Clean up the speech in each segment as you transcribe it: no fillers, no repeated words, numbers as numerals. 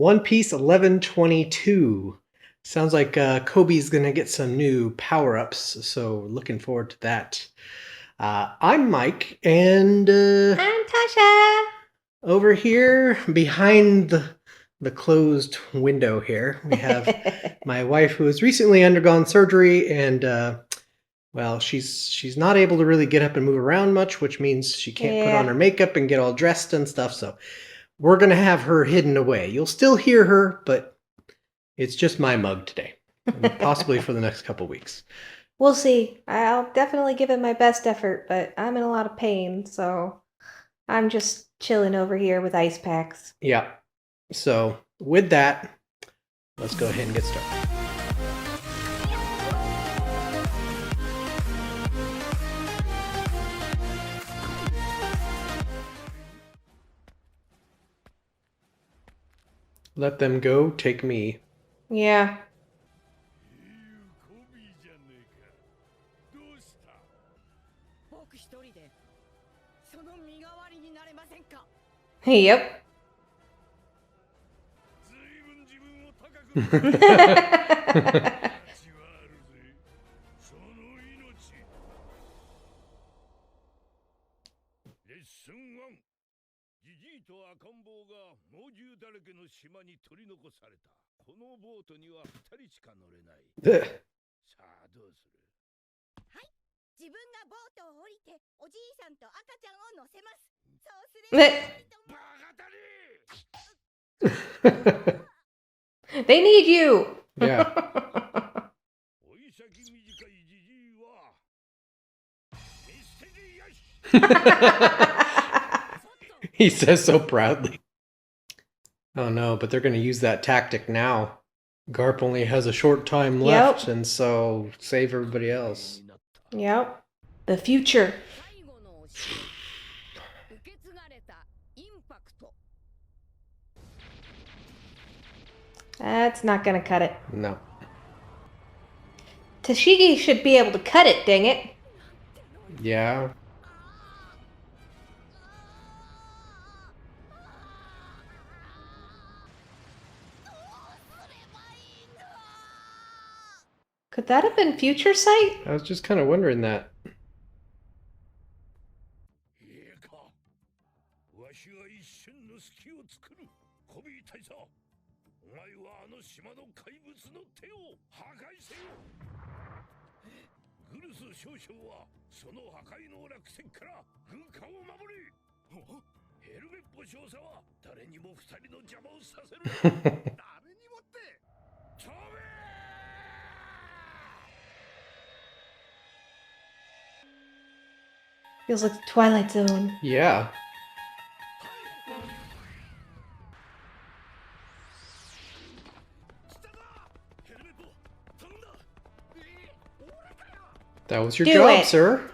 One Piece 1122. Sounds like Koby's going to get some new power-ups, so looking forward to that. I'm Mike, and I'm Tasha. Over here behind the closed window here, we have my wife who has recently undergone surgery, and well, she's not able to really get up and move around much, which means she can't put on her makeup and get all dressed and stuff, so we're going to have her hidden away. You'll still hear her, but it's just my mug today, and possibly for the next couple weeks. We'll see. I'll definitely give it my best effort, but I'm in a lot of pain, so I'm just chilling over here with ice packs. Yeah. So with that, let's go ahead and get started. Let them go, take me. Yeah. Yep. They need you. Yeah. He says so proudly. Oh no, but they're going to use that tactic now. Garp only has a short time left, and so save everybody else. Yep. The future. That's not gonna cut it. No. Tashigi should be able to cut it, dang it. Yeah. Could that have been Future Sight? I was just kind of wondering that. Feels like the Twilight Zone. Yeah. That was your job, sir.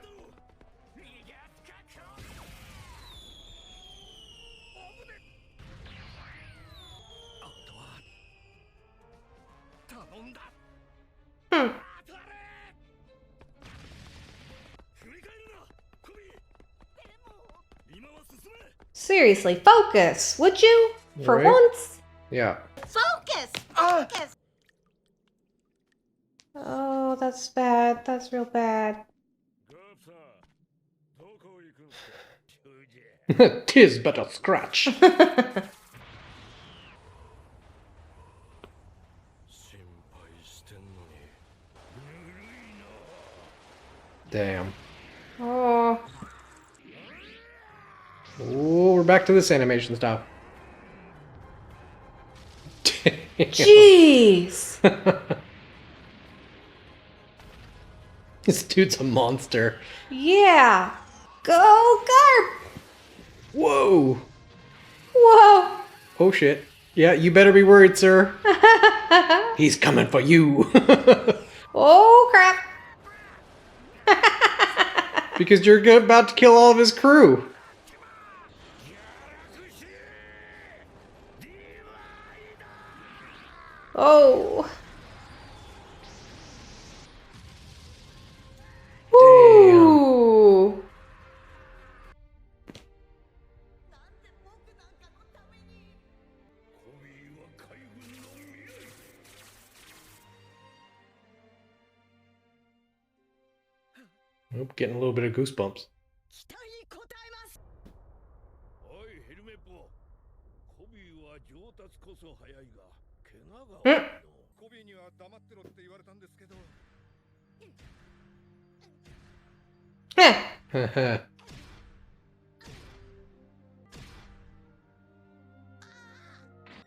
Seriously, focus, would you? For once? Yeah. Focus! Focus! Oh, that's bad. That's real bad. 'Tis but a scratch. Damn. Oh. Oh, we're back to this animation style. Jeez! This dude's a monster. Yeah! Go, Garp! Whoa! Whoa! Oh shit. Yeah, you better be worried, sir. He's coming for you. Oh crap! Because you're about to kill all of his crew. Oh. Damn. Ooh. Oh, getting a little bit of goosebumps. 期待に応えます。おいヘルメッポ、コビーは上達こそ早いが怪我が多いの。コビーには黙ってろって言われたんですけど。 Heh.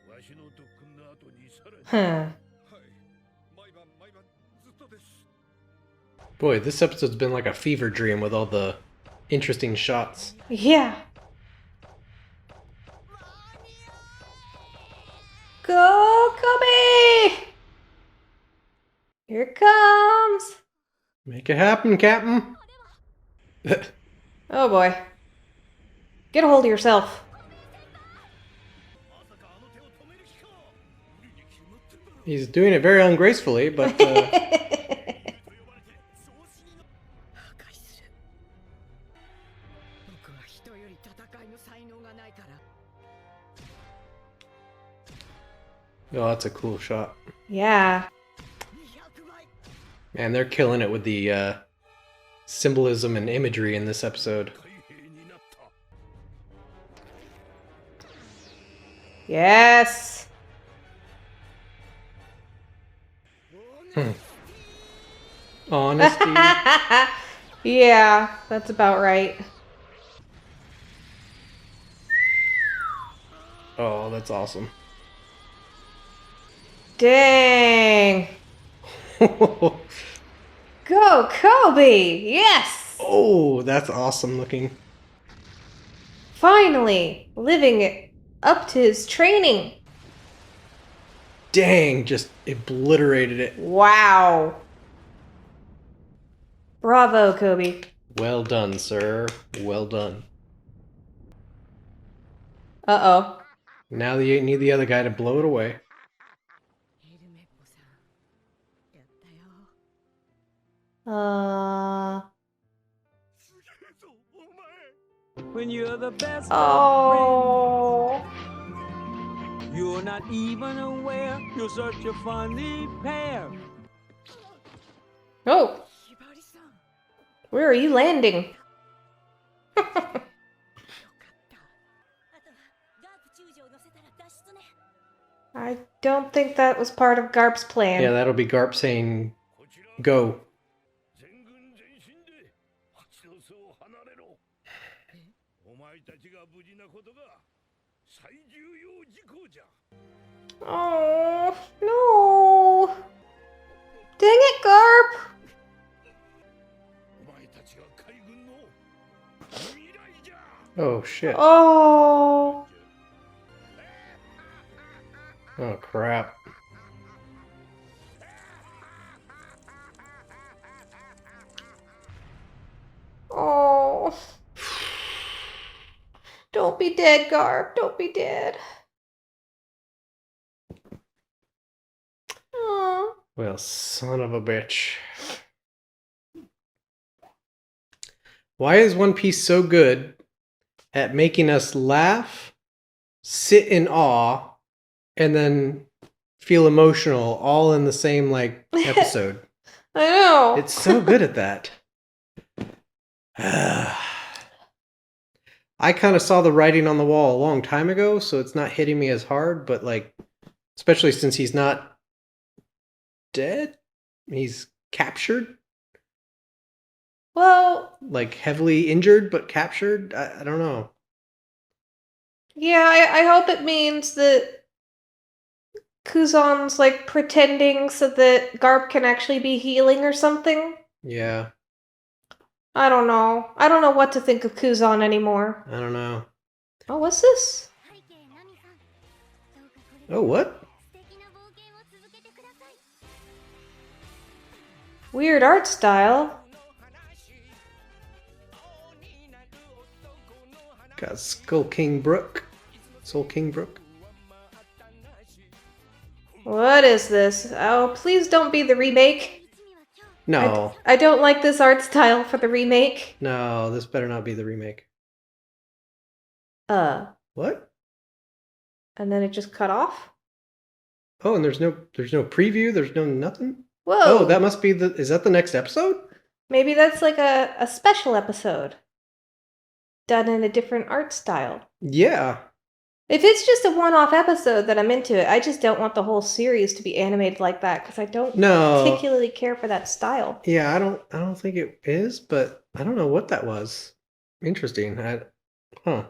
わしの特訓の後にさらに。 Huh. はい、毎晩ずっとです。 Boy, this episode's been like a fever dream with all the interesting shots. Yeah. Go, Koby! Here it comes. Make it happen, Captain. Oh boy. Get a hold of yourself. まさかあの手を止める気か。無理に決まってんだろ。 He's doing it very ungracefully, but と呼ばれてそう死にの。破壊する。僕は人より戦いの才能がないから。 oh, that's a cool shot. Yeah. 200倍。 Man, they're killing it with the symbolism and imagery in this episode. 海兵になった。 Yes. Honesty. Yeah, that's about right. Oh, that's awesome. Dang. Go, Koby! Yes! Oh, that's awesome looking. Finally, living up to his training. Dang, just obliterated it. Wow. Bravo, Koby. Well done, sir. Well done. Uh-oh. Now you need the other guy to blow it away. ヘルメッポさん。やったよ。 すげえぞお前。 When you're the best Oh. of friends, you're not even aware you're such a funny pair. Oh, ひばりさん。 where are you landing? よかった。あとはガープ中将を乗せたら脱出ね。 I don't think that was part of Garp's plan. Yeah, that'll be Garp saying, こちら go. 全軍全身でハチの巣を離れろ。お前たちが無事なことが最重要事項じゃ。 Oh, no. Dang it, Garp. お前たちが海軍の未来じゃ。 Oh, shit. Oh. Oh, crap. Oh. Don't be dead, Garp. Don't be dead. Aw. Well, son of a bitch. Why is One Piece so good at making us laugh, sit in awe, and then feel emotional all in the same, like, episode? I know. It's so good at that. I kind of saw the writing on the wall a long time ago, so it's not hitting me as hard, but, like, especially since he's not dead, he's captured. Well, Like heavily injured but captured. I don't know. yeah, I hope it means that Kuzan's like pretending so that Garp can actually be healing or something. Yeah, I don't know. I don't know what to think of Kuzan anymore. I don't know. Oh, what's this? 背景ナミさん。どうかこれ Oh, what? 素敵な冒険を続けてください。 Weird art style. Got Skull King Brook. Soul King Brook. What is this? Oh, please don't be the remake. 一味は今日 No, I don't like this art style for the remake. no, this better not be the remake. What? And then it just cut off? Oh, and there's no preview. There's no nothing. Whoa. Oh, that must be the. Is that the next episode? Maybe that's like a special episode done in a different art style. Yeah. If it's just a one-off episode, then I'm into it. I just don't want the whole series to be animated like that because I don't No. particularly care for that style. Yeah, I don't think it is, but I don't know what that was. Interesting. Huh.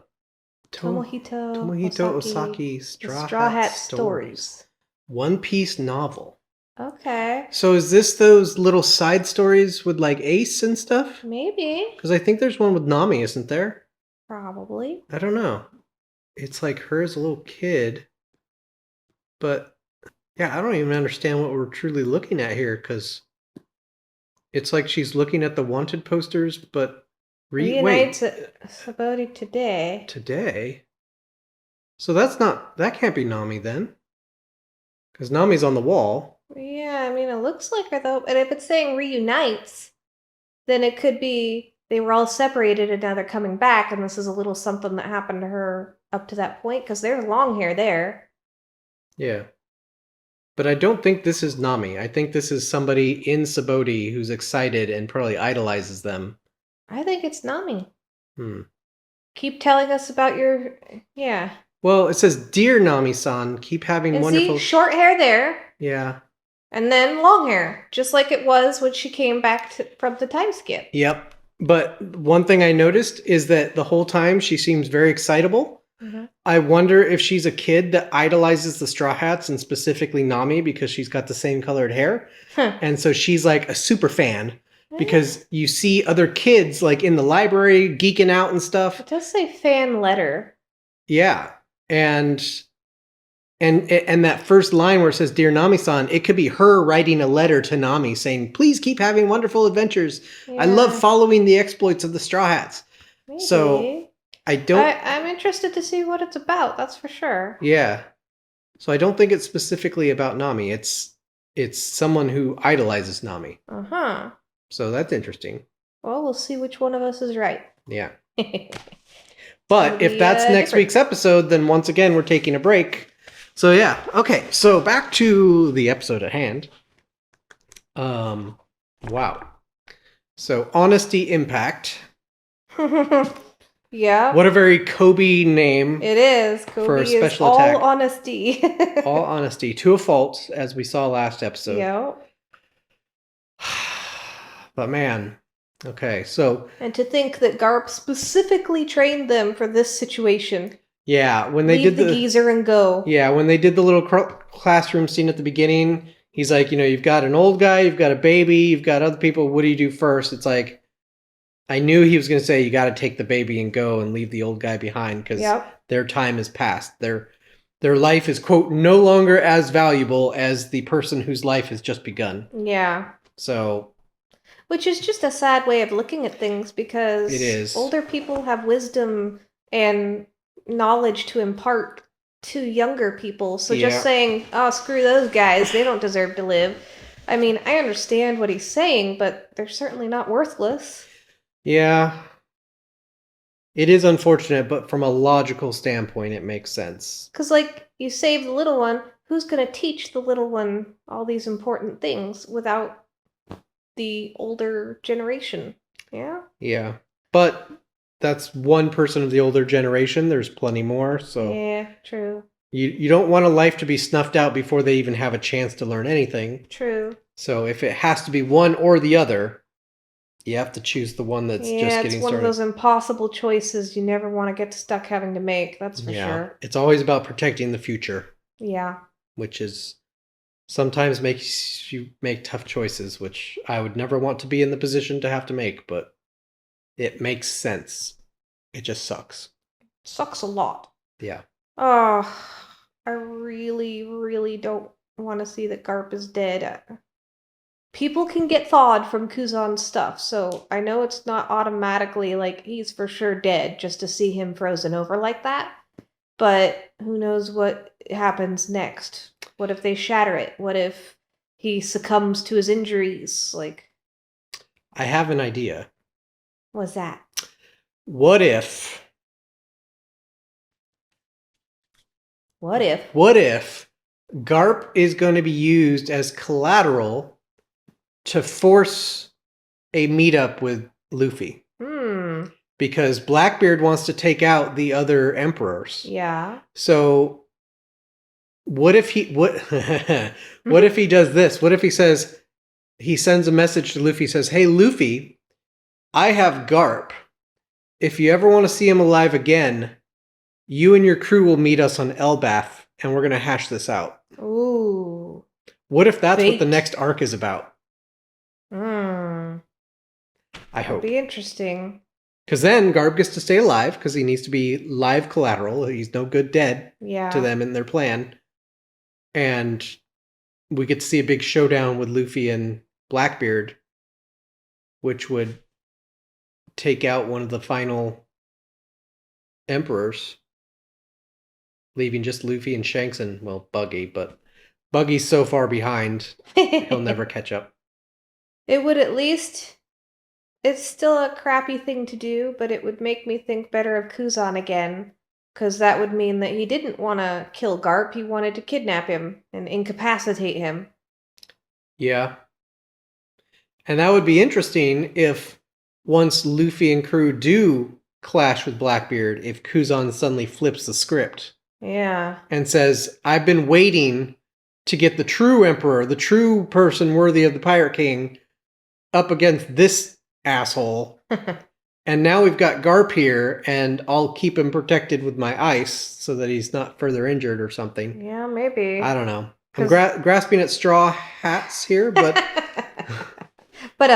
Tomohito Osaki The Straw Hat Stories. Stories. One Piece novel. Okay. So is this those little side stories with like Ace and stuff? Maybe. Because I think there's one with Nami, isn't there? Probably. I don't know. It's like her as a little kid. But yeah, I don't even understand what we're truly looking at here because it's like she's looking at the wanted posters, but Reunites at Saboti today. Today? So that can't be Nami then. Because Nami's on the wall. Yeah, I mean, it looks like her though. And if it's saying reunites, then it could be they were all separated and now they're coming back, and this is a little something that happened to her up to that point, because there's long hair there. Yeah. But I don't think this is Nami. I think this is somebody in Saboti who's excited and probably idolizes them. I think it's Nami. Hmm. Keep telling us about your... Yeah. Well, it says, "Dear Nami-san, keep having And wonderful..." see, short hair there. Yeah. And then long hair, just like it was when she came back from the time skip. Yep. But one thing I noticed is that the whole time she seems very excitable. Mm-hmm. I wonder if she's a kid that idolizes the Straw Hats and specifically Nami because she's got the same colored hair. Huh. And so she's like a super fan because you see other kids like in the library geeking out and stuff. It does say fan letter. Yeah. And that first line where it says, "Dear Nami-san," it could be her writing a letter to Nami saying, "Please keep having wonderful adventures. Yeah. I love following the exploits of the Straw Hats." Maybe. So I don't... I'm interested to see what it's about, that's for sure. Yeah. So I don't think it's specifically about Nami. It's someone who idolizes Nami. Uh-huh. So that's interesting. Well, we'll see which one of us is right. Yeah. But It'll if be, that's next different. week's episode, then once again, we're taking a break. So yeah. Okay. So back to the episode at hand. Wow. So Honesty Impact. Yeah. What a very Koby name. It is. Koby For a is special all attack. honesty. All honesty. To a fault, as we saw last episode. Yeah. But man. Okay, so... And to think that Garp specifically trained them for this situation. Yeah, when they Leave did the geezer and go. Yeah, when they did the little classroom scene at the beginning, he's like, you've got an old guy, you've got a baby, you've got other people, what do you do first? It's like, I knew he was going to say, you got to take the baby and go and leave the old guy behind because their time has passed. Their life is, quote, no longer as valuable as the person whose life has just begun. Yeah. So... Which is just a sad way of looking at things because It is. Older people have wisdom and knowledge to impart to younger people. So Yeah. just saying, oh, screw those guys, they don't deserve to live. I mean, I understand what he's saying, but they're certainly not worthless. Yeah. It is unfortunate, but from a logical standpoint, it makes sense. Because, like, you save the little one, who's going to teach the little one all these important things without the older generation? Yeah? Yeah. But that's one person of the older generation. There's plenty more, so... Yeah, true. You don't want a life to be snuffed out before they even have a chance to learn anything. True. So if it has to be one or the other, you have to choose the one that's just getting started. Yeah, it's one of those impossible choices you never want to get stuck having to make, that's for sure. It's always about protecting the future. Yeah. Which is sometimes makes you make tough choices, which I would never want to be in the position to have to make, but it makes sense. It just sucks. Sucks a lot. Yeah. Oh, I really, really don't want to see that Garp is dead. People can get thawed from Kuzan's stuff, so I know it's not automatically like he's for sure dead just to see him frozen over like that. But who knows what happens next? What if they shatter it? What if he succumbs to his injuries? Like, I have an idea. what's that? What if Garp is going to be used as collateral to force a meetup with Luffy Hmm. because Blackbeard wants to take out the other emperors. Yeah. So what if he what if he does this? What if he sends a message to Luffy, says, "Hey Luffy, I have Garp. If you ever want to see him alive again, you and your crew will meet us on Elbath, and we're going to hash this out." Ooh. What if that's what the Fate. next arc is about? Hmm. I That'd hope. be interesting. Because then Garp gets to stay alive because he needs to be live collateral. He's no good dead Yeah. to them in their plan. And we get to see a big showdown with Luffy and Blackbeard, which would take out one of the final emperors, leaving just Luffy and Shanks and, well, Buggy. But Buggy's so far behind, he'll never catch up. It would at least. It's still a crappy thing to do, but it would make me think better of Kuzan again. Because that would mean that he didn't want to kill Garp, he wanted to kidnap him and incapacitate him. Yeah. And that would be interesting if once Luffy and crew do clash with Blackbeard, if Kuzan suddenly flips the script Yeah. and says, "I've been waiting to get the true emperor, the true person worthy of the Pirate King, up against this asshole. And now we've got Garp here, and I'll keep him protected with my ice so that he's not further injured or something." Yeah, maybe. I don't know. I'm grasping at straw hats here, but... But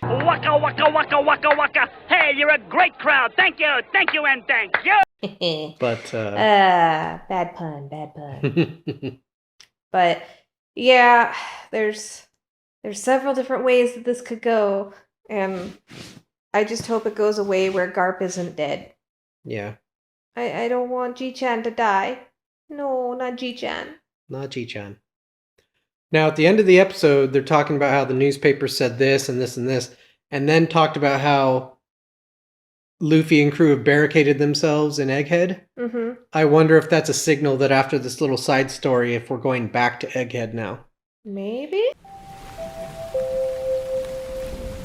Waka waka waka waka waka. Hey, you're a great crowd. Thank you, and thank you. But, bad pun. But yeah, there's several different ways that this could go, and I just hope it goes away where Garp isn't dead. yeah. I don't want Ji-chan to die. No, not Ji-chan. Not Ji-chan. Now, at the end of the episode, they're talking about how the newspaper said this and this and this, and then talked about how Luffy and crew have barricaded themselves in Egghead. Mm-hmm. I wonder if that's a signal that after this little side story, if we're going back to Egghead now. Maybe?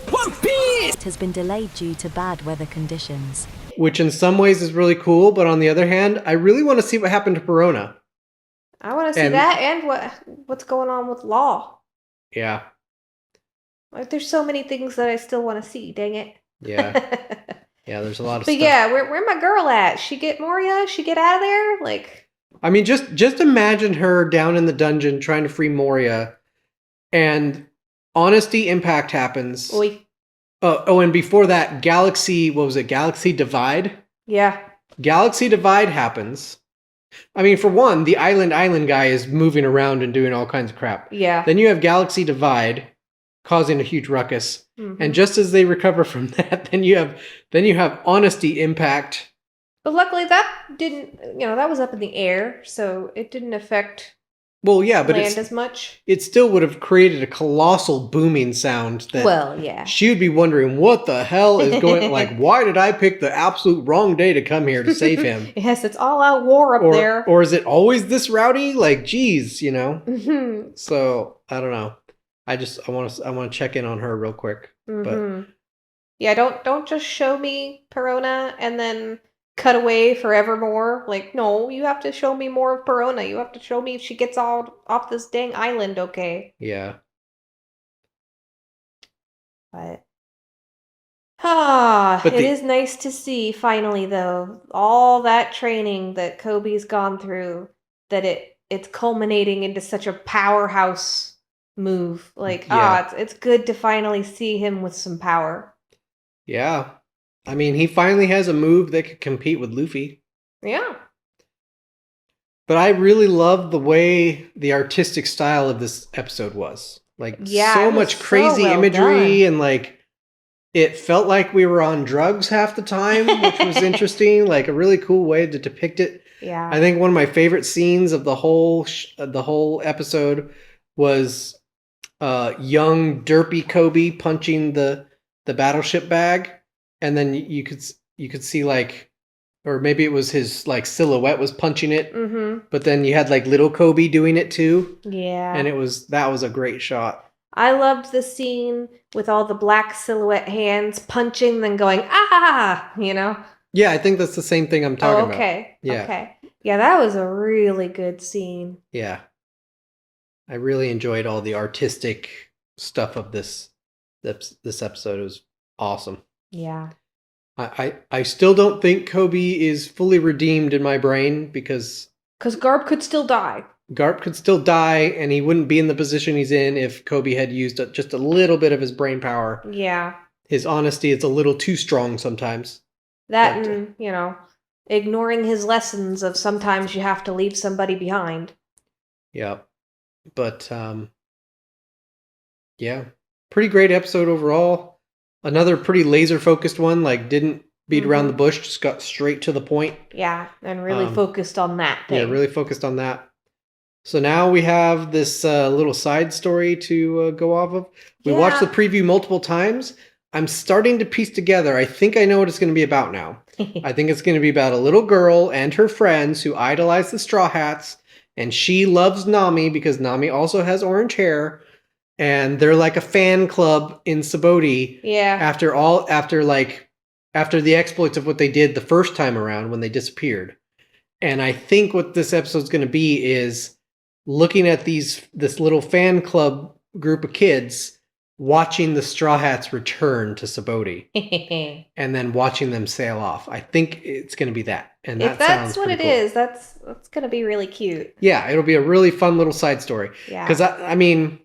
One Piece! Has been delayed due to bad weather conditions. Which in some ways is really cool, but on the other hand, I really want to see what happened to Perona. I want to see And- that and what's going on with Law. Yeah. Like, there's so many things that I still want to see, dang it. Yeah. Yeah, there's a lot of But stuff. yeah, where my girl at? She get Moria? She get out of there? Like, I mean, just imagine her down in the dungeon trying to free Moria, and Honesty Impact happens. oi. Oh, and before that, Galaxy Divide? Yeah. Galaxy Divide happens. I mean, for one, the island guy is moving around and doing all kinds of crap. Yeah. Then you have Galaxy Divide causing a huge ruckus. Mhm. And just as they recover from that, then you have Honesty Impact. But luckily that didn't, that was up in the air, so it didn't affect Well, yeah, but land as much. it still would have created a colossal booming sound that Well, yeah. she would be wondering what the hell is going like, why did I pick the absolute wrong day to come here to save him? Yes, it's all out war up there. Or is it always this rowdy? Like, geez, Mhm. So I don't know. I want to check in on her real quick. Mhm. Yeah, don't just show me Perona and then cut away forevermore. Like, no, you have to show me more of Perona. You have to show me if she gets all off this dang island, okay? Yeah. But But it is nice to see finally though all that training that Kobe's gone through, that it's culminating into such a powerhouse move. Like, Yeah. it's good to finally see him with some power. Yeah. I mean, he finally has a move that could compete with Luffy. Yeah. But I really loved the way the artistic style of this episode was. Like, Yeah, so it was much so crazy well imagery, done. and like, it felt like we were on drugs half the time, which was interesting. Like, a really cool way to depict it. Yeah. I think one of my favorite scenes of the whole episode was young derpy Koby punching the battleship bag, and then you could see like, or maybe it was his like silhouette was punching it, Mm-hmm. but then you had like little Koby doing it too, Yeah. and that was a great shot. I loved the scene with all the black silhouette hands punching, then going, ah, you know? Yeah, I think that's the same thing I'm talking about. Okay. Yeah. Okay. Yeah, that was a really good scene. Yeah. I really enjoyed all the artistic stuff of this episode. It was awesome. Yeah. I still don't think Koby is fully redeemed in my brain because Because Garp could still die. Garp could still die and he wouldn't be in the position he's in if Koby had used just a little bit of his brain power. Yeah. His honesty is a little too strong sometimes. That But, and, ignoring his lessons of sometimes you have to leave somebody behind. Yeah. But yeah. Pretty great episode overall. Another pretty laser focused one, like didn't beat around the bush, just got straight to the point. Yeah, and really focused on that thing. Yeah, really focused on that. So now we have this little side story to go off of. We watched the preview multiple times. I'm starting to piece together. I think I know what it's going to be about now. I think it's going to be about a little girl and her friends who idolize the Straw Hats, and she loves Nami because Nami also has orange hair, and they're like a fan club in Sabaody. Yeah. After the exploits of what they did the first time around when they disappeared. And I think what this episode's going to be is looking at this little fan club group of kids watching the Straw Hats return to Sabaody and then watching them sail off. I think it's going to be that. And If that's what it is, that's going to be really cute. Yeah, it'll be a really fun little side story. Yeah. Because I mean,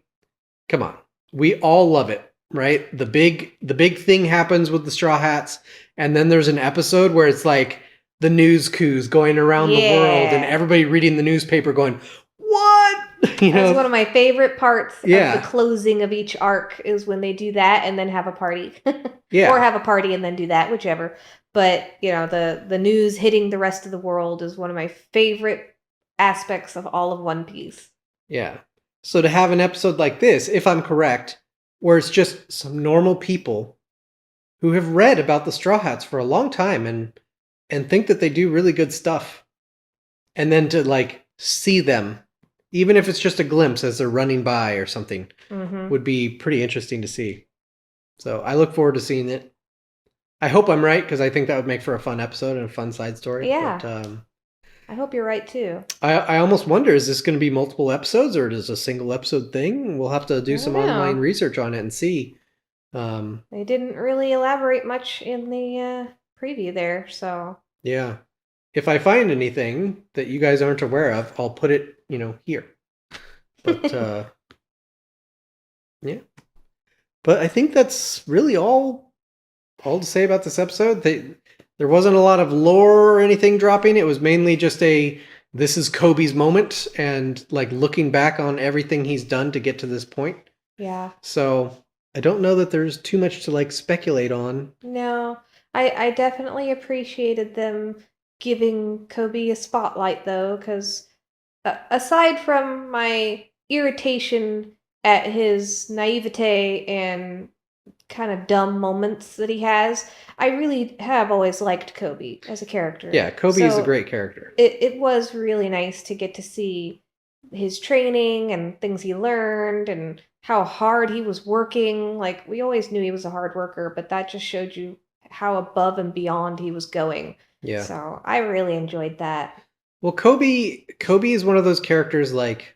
come on, we all love it, right? The big thing happens with the Straw Hats, and then there's an episode where it's like the news coups going around the world, and everybody reading the newspaper going, "What?" That's one of my favorite parts of Yeah. the closing of each arc is when they do that and then have a party. Yeah. Or have a party and then do that, whichever. But, the news hitting the rest of the world is one of my favorite aspects of all of One Piece. Yeah. So to have an episode like this, if I'm correct, where it's just some normal people who have read about the Straw Hats for a long time and think that they do really good stuff, and then to like see them, even if it's just a glimpse as they're running by or something, would be pretty interesting to see. So I look forward to seeing it. I hope I'm right because I think that would make for a fun episode and a fun side story. Yeah. But, I hope you're right too. I almost wonder, is this going to be multiple episodes or is it a single episode thing? We'll have to do some online research on it and see. They didn't really elaborate much in the preview there, so. Yeah. If I find anything that you guys aren't aware of, I'll put it, here. But, yeah. But I think that's really all to say about this episode. There wasn't a lot of lore or anything dropping. It was mainly just this is Koby's moment and like looking back on everything he's done to get to this point. Yeah. So I don't know that there's too much to like speculate on. No, I definitely appreciated them giving Koby a spotlight though, because aside from my irritation at his naivete and kind of dumb moments that he has, I really have always liked Koby as a character. Yeah, Koby is a great character. It was really nice to get to see his training and things he learned and how hard he was working. Like, we always knew he was a hard worker, but that just showed you how above and beyond he was going. Yeah. So I really enjoyed that. Well, Koby is one of those characters like,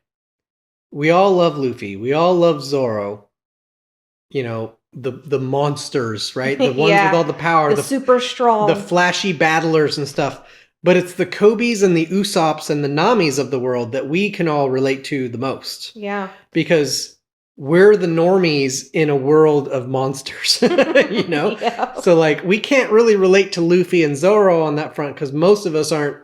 we all love Luffy. We all love Zoro. The monsters, right? The ones with all the power. The super strong. The flashy battlers and stuff. But it's the Kobys and the Usops and the Namis of the world that we can all relate to the most. Yeah. Because we're the normies in a world of monsters, Yeah. So like we can't really relate to Luffy and Zoro on that front because most of us aren't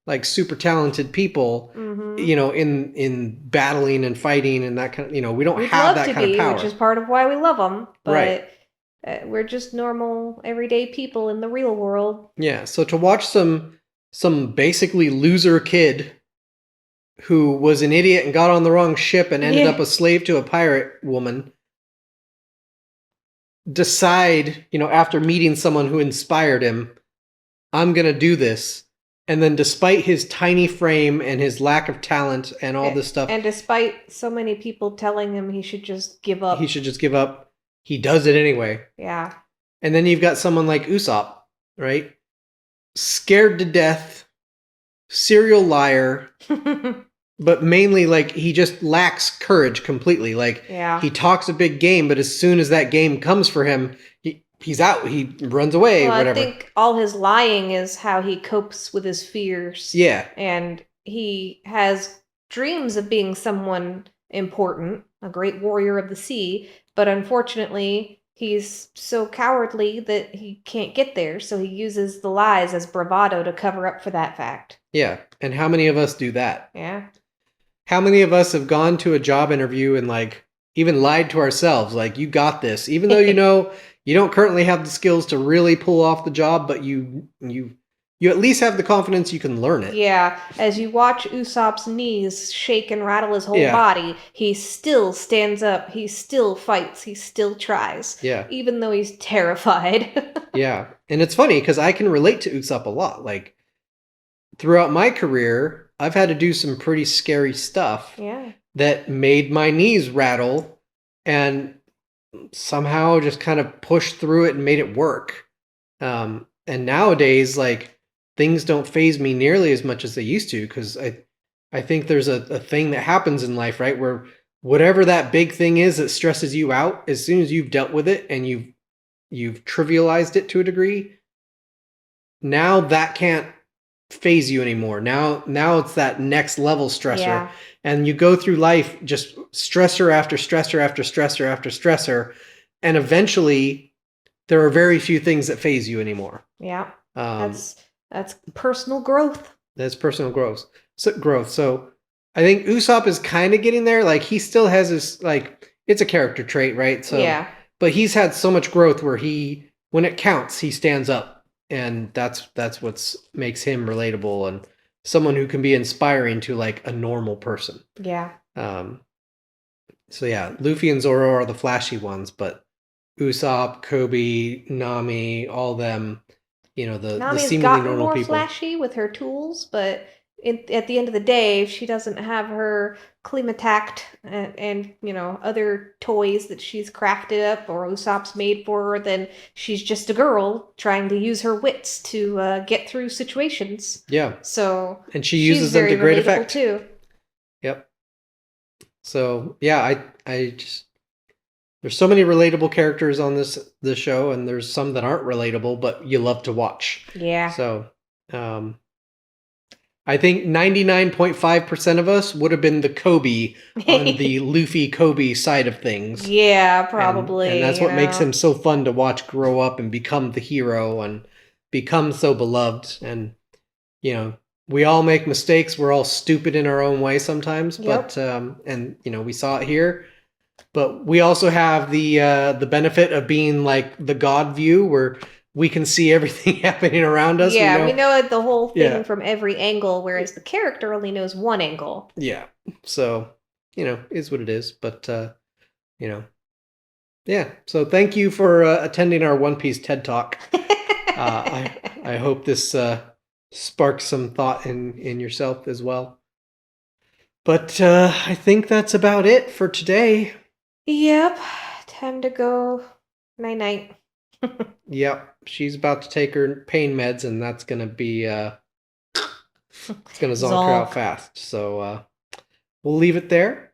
like super talented people, in battling and fighting and that kind of, we don't have that kind of power. Which is part of why we love them. But right. We're just normal, everyday people in the real world. Yeah. So to watch some basically loser kid who was an idiot and got on the wrong ship and ended up a slave to a pirate woman decide, after meeting someone who inspired him, I'm going to do this. And then despite his tiny frame and his lack of talent and all this stuff, And despite so many people telling him he should just give up. he should just give up. He does it anyway. Yeah. And then you've got someone like Usopp, right? Scared to death, serial liar, but mainly like he just lacks courage completely. Like Yeah. he talks a big game, but as soon as that game comes for him, he's out. He runs away, Well, whatever. I think all his lying is how he copes with his fears. Yeah. And he has dreams of being someone important, a great warrior of the sea, but unfortunately, he's so cowardly that he can't get there, so he uses the lies as bravado to cover up for that fact. Yeah. And how many of us do that? Yeah. How many of us have gone to a job interview and like even lied to ourselves, like you got this, even though you know you don't currently have the skills to really pull off the job, but you at least have the confidence you can learn it. Yeah, as you watch Usopp's knees shake and rattle his whole Yeah. body, he still stands up, he still fights, he still tries. Yeah. Even though he's terrified. Yeah. And it's funny because I can relate to Usopp a lot. Like throughout my career, I've had to do some pretty scary stuff Yeah. that made my knees rattle and somehow just kind of pushed through it and made it work. And nowadays, like things don't faze me nearly as much as they used to because I think there's a thing that happens in life, right? Where whatever that big thing is that stresses you out, as soon as you've dealt with it and you've trivialized it to a degree, now that can't phase you anymore. Now it's that next level stressor. Yeah. And you go through life just stressor after stressor after stressor after stressor, and eventually there are very few things that phase you anymore. Yeah. That's personal growth. That's personal growth. So I think Usopp is kind of getting there. Like he still has this, like, it's a character trait, right? So Yeah. but he's had so much growth where when it counts, he stands up, and that's what makes him relatable and someone who can be inspiring to like a normal person. Yeah. So yeah, Luffy and Zoro are the flashy ones, but Usopp, Koby, Nami, all them, the Nami's seemingly gotten normal more people. flashy with her tools, but at the end of the day, if she doesn't have her Klimatact and other toys that she's crafted up or Usopp's made for her, then she's just a girl trying to use her wits to get through situations. Yeah. So And she uses them to very great relatable effect. too. Yep. So yeah, I just there's so many relatable characters on this show, and there's some that aren't relatable, but you love to watch. Yeah. So I think 99.5% of us would have been the Koby on the Luffy Koby side of things. Yeah, probably. And that's what makes him so fun to watch grow up and become the hero and become so beloved. And, we all make mistakes. We're all stupid in our own way sometimes. Yep. But, we saw it here. But we also have the benefit of being like the God view where we can see everything happening around us. Yeah, we know the whole thing Yeah. from every angle, whereas the character only knows one angle. Yeah. So, is what it is. But, yeah. So thank you for attending our One Piece TED Talk. I hope this sparks some thought in yourself as well. But I think that's about it for today. Yep. Time to go night-night. Yep. She's about to take her pain meds, and that's going to be... it's going to zonk her out fast. So we'll leave it there.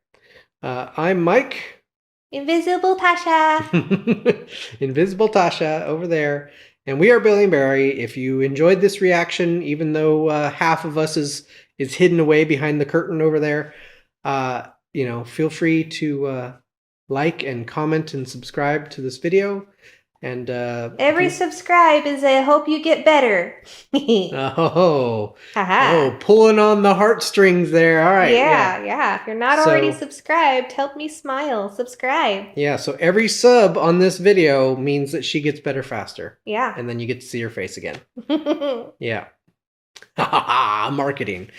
I'm Mike. Invisible Tasha. Invisible Tasha over there. And we are Billion Beri. If you enjoyed this reaction, even though half of us is hidden away behind the curtain over there, feel free to like and comment and subscribe to this video. And Every subscribe is a hope you get better. Haha. Pulling on the heartstrings there. All right. Yeah. If you're not already subscribed, help me smile. Subscribe. Yeah, so every sub on this video means that she gets better faster. Yeah. And then you get to see her face again. Yeah. Marketing.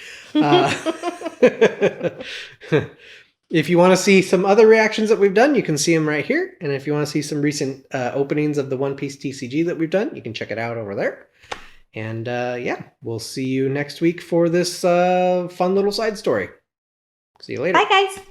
If you want to see some other reactions that we've done, you can see them right here. And if you want to see some recent openings of the One Piece TCG that we've done, you can check it out over there. And yeah, we'll see you next week for this fun little side story. See you later. Bye, guys.